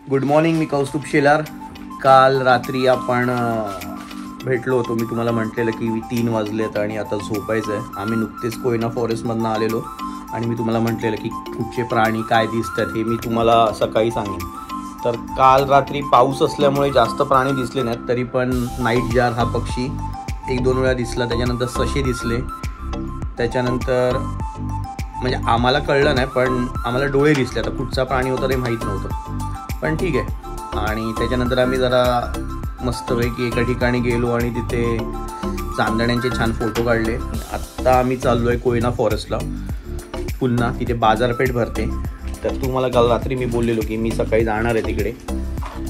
Good morning, मी कौस्तुभ शेलार. काल रात्री आपण भेटलो होतो. मी तुम्हाला म्हटलेलं की 3 वाजलेत आणि आता झोपायचं आहे. आम्ही नुकतेच कोयना फॉरेस्टमधनं आलेलो आणि मी तुम्हाला म्हटलेलं की कुठचे प्राणी काय दिसतात हे मी तुम्हाला सकाळी सांगेन. तर काल रात्री पाऊस असल्यामुळे जास्त प्राणी दिसले नाहीत, तरी पण नाईट जार हा पक्षी 1-2 वेळा दिसला. त्याच्यानंतर ससे दिसले. त्याच्यानंतर म्हणजे आम्हाला कळलं नाही, पण आम्हाला डोळे दिसले. आता कुठचा प्राणी होता ते माहीत नव्हतं, पण ठीक आहे. आणि त्याच्यानंतर आम्ही जरा मस्तपैकी एका ठिकाणी गेलो आणि तिथे चांदण्यांचे छान फोटो काढले. आत्ता आम्ही चाललो आहे कोयना फॉरेस्टला पुन्हा. तिथे बाजारपेठ भरते. तर तुम्हाला काल रात्री मी बोललेलो की मी सकाळी जाणार आहे तिकडे.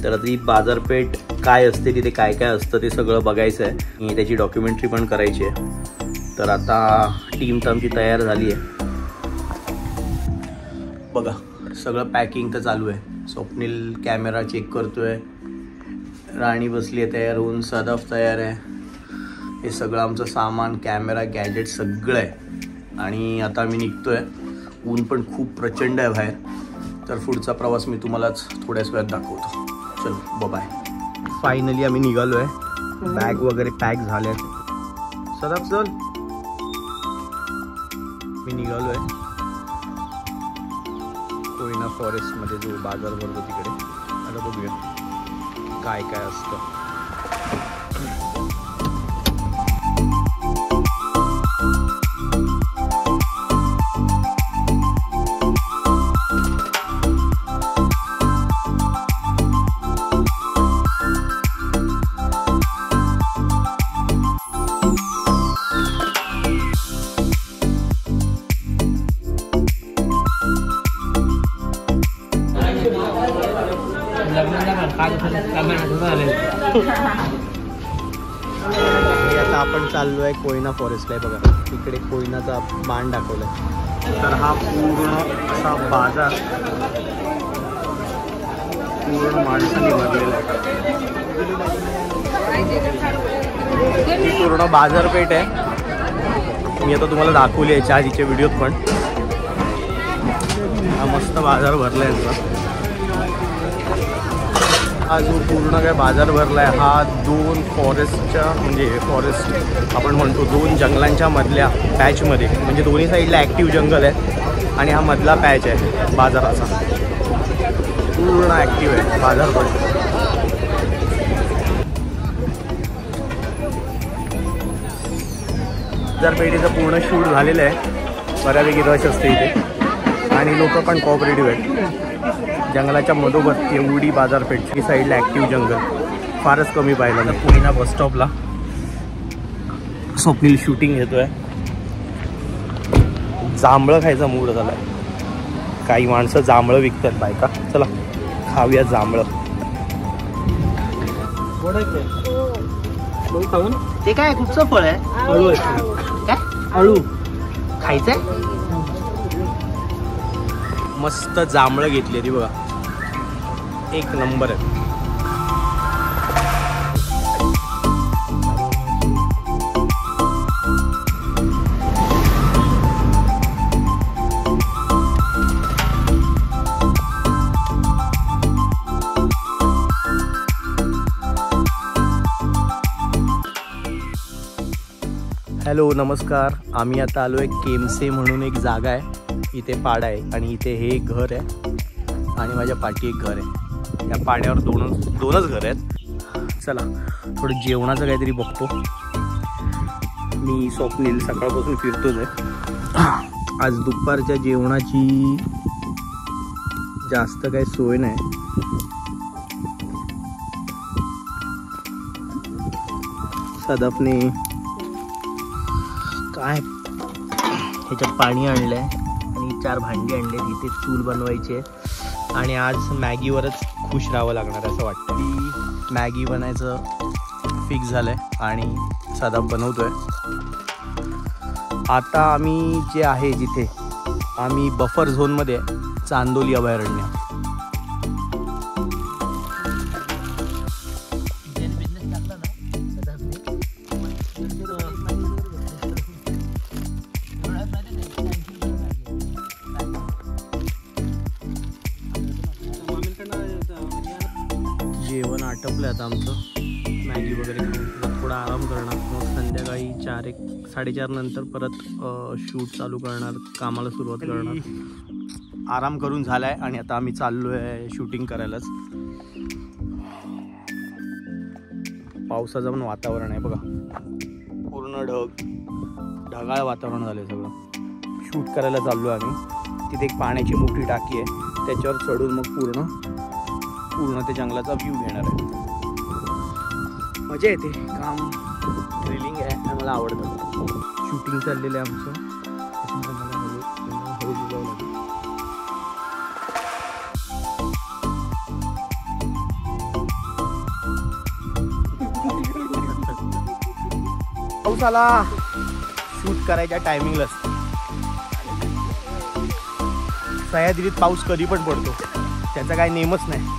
तर ती बाजारपेठ काय असते, तिथे काय काय असतं ते सगळं बघायचं आहे आणि त्याची डॉक्युमेंटरी पण करायची आहे. तर आता टीम तर आमची तयार झाली आहे. बघा सगळं पॅकिंग तर चालू आहे. स्वप्नील कॅमेरा चेक करतोय, राणी बसली आहे तयार होऊन, सदफ तयार आहे. हे सगळं आमचं सामान, कॅमेरा, गॅजेट सगळं आहे. आणि आता आम्ही निघतोय. ऊन पण खूप प्रचंड आहे बाहेर. तर पुढचा प्रवास मी तुम्हालाच थोड्याच वेळात दाखवतो. चलो बाय. फायनली आम्ही निघालो आहे. बॅग वगैरे पॅक झाले आहेत. सदफ चल, मी निघालो आहे कोयना फॉरेस्टमध्ये जो बाजार भरतो तिकडे. आता बघूया काय काय असतं. आता आपण चाललो आहे कोयना फॉरेस्टला. आहे बघा इकडे कोयनाचा बाण दाखवलाय. तर हा पूर्ण असा बाजार पूर्ण माणसांनी भरलेला आहे. ही पूर्ण बाजारपेठ आहे. मी आता तुम्हाला दाखवली आहे आधीच्या व्हिडिओत पण. हा मस्त बाजार भरला आहे. हा जो पूर्ण काय बाजार भरला आहे हा 2 फॉरेस्टच्या म्हणजे फॉरेस्ट आपण म्हणतो 2 जंगलांच्या मधल्या पॅचमध्ये, म्हणजे दोन्ही साईडला ॲक्टिव्ह जंगल आहे आणि हा मधला पॅच आहे बाजाराचा. पूर्ण ॲक्टिव्ह आहे बाजार पण. बाजारपेठेचं पूर्ण शूट झालेलं आहे. बऱ्यापैकी रश असते इथे आणि लोक पण कॉपरेटिव्ह आहेत. जंगलाच्या मधोमध एवढी बाजारपेठ, ही साईडला ॲक्टिव्ह जंगल फारच कमी पाहिलं. तर कोयना बस स्टॉपला स्वप्नील शूटिंग घेतोय. जांभळं खायचा मूड झाला. काही माणसं जांभळं विकतात, बायका. चला खाऊया जांभळं. ते काय कुठचं फळ आहे? अळू. काय अळू खायचंय? मस्त जांभळं घेतली ती बघा, एक नंबर आहे. हॅलो नमस्कार. आम्ही आता आलो आहे केमसे म्हणून एक जागा आहे. इथे पाडा आहे आणि इथे हे एक घर आहे आणि माझ्या पाठी एक घर आहे. या पाड्यावर दोनच घर आहेत. चला थोडं जेवणाचं काहीतरी बघतो. मी स्वप्नील सकाळपासून फिरतोच आहे. आज दुपारच्या जेवणाची जास्त काही सोय नाही. सदफने काय ह्याच्यात पाणी आणलं आहे आणि 4 भांडी आणले. इथे चूल बनवायची आहे आणि आज मॅगीवरच खुश राहावं लागणार असं वाटतं. की मॅगी बनायचं फिक्स झालं आहे आणि सदफ बनवतो आहे. आता आम्ही जे आहे जिथे आम्ही बफर झोनमध्ये आहे, चांदोली अभयारण्य. आटपलं आता आमचं, मॅगी वगैरे खाऊन थोडा आराम करणार. मग संध्याकाळी 4-4:30 नंतर परत शूट चालू करणार, कामाला सुरुवात करणार. आराम करून झालाय आणि आता आम्ही चाललो आहे शूटिंग करायलाच. पावसाचं पण वातावरण आहे बघा, पूर्ण ढगाळ वातावरण झालं सगळं. शूट करायला चाललो आम्ही. तिथे एक पाण्याची मोठी टाकी आहे, त्याच्यावर चढून मग पूर्ण ते जंगलाचा व्ह्यू घेणार आहे. मजा येते, काम थ्रिलिंग आहे आणि मला आवडतं. शूटिंग चाललेलं आहे आमचं. पाऊस आला शूट करायच्या टायमिंगलाच. सह्याद्रीत पाऊस कधी पण पडतो, त्याचा काही नेमच नाही.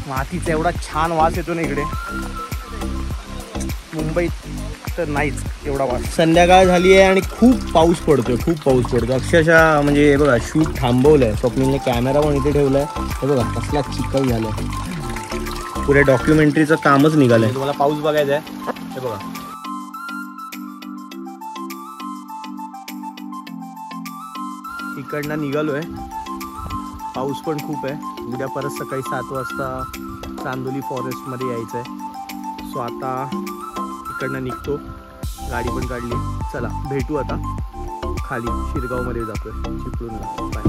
मातीचा एवढा छान वास येतो ना इकडे, मुंबईत तर नाहीच एवढा वास. संध्याकाळ झाली आहे आणि खूप पाऊस पडतोय, अक्षरशः. म्हणजे हे बघा, शूट थांबवलंय. स्वप्नीलने कॅमेरा पण इथे ठेवलाय. हे बघा कसला चिखल झालाय, पुऱ्या डॉक्युमेंटरीचं कामच निघालंय. तुम्हाला पाऊस बघायचा आहे, हे बघा. इकडनं निघालोय, पाऊस पण खूप आहे. उद्या परत सकाळी 7 वाजता चांदोली फॉरेस्टमध्ये यायचं आहे. सो आता इकडनं निघतो, गाडी पण काढली. चला भेटू आता खाली शिरगावमध्ये जातोय, चिपळूणला.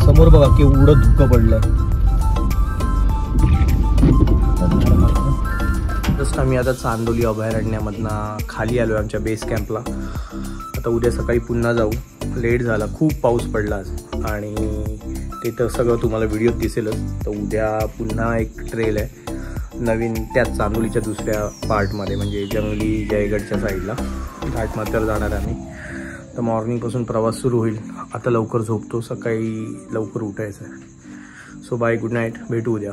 समोर बघा केवढं धुकं पडलंय. जस्ट आम्ही आता चांदोली अभयारण्यामधनं खाली आलो आहे आमच्या बेस कॅम्पला. आता उद्या सकाळी पुन्हा जाऊ. लेट झाला, खूप पाऊस पडला आज आणि ते तर सगळं तुम्हाला व्हिडिओत दिसेलच. तर उद्या पुन्हा एक ट्रेल आहे नवीन, त्याच चांदोलीच्या दुसऱ्या पार्टमध्ये, म्हणजे जंगली जयगडच्या साईडला घाटमाथ्यावर जाणार आम्ही. तर मॉर्निंगपासून प्रवास सुरू होईल. आता लवकर झोपतो, सकाळी लवकर उठायचं आहे. सो बाय, गुड नाईट, भेटू उद्या.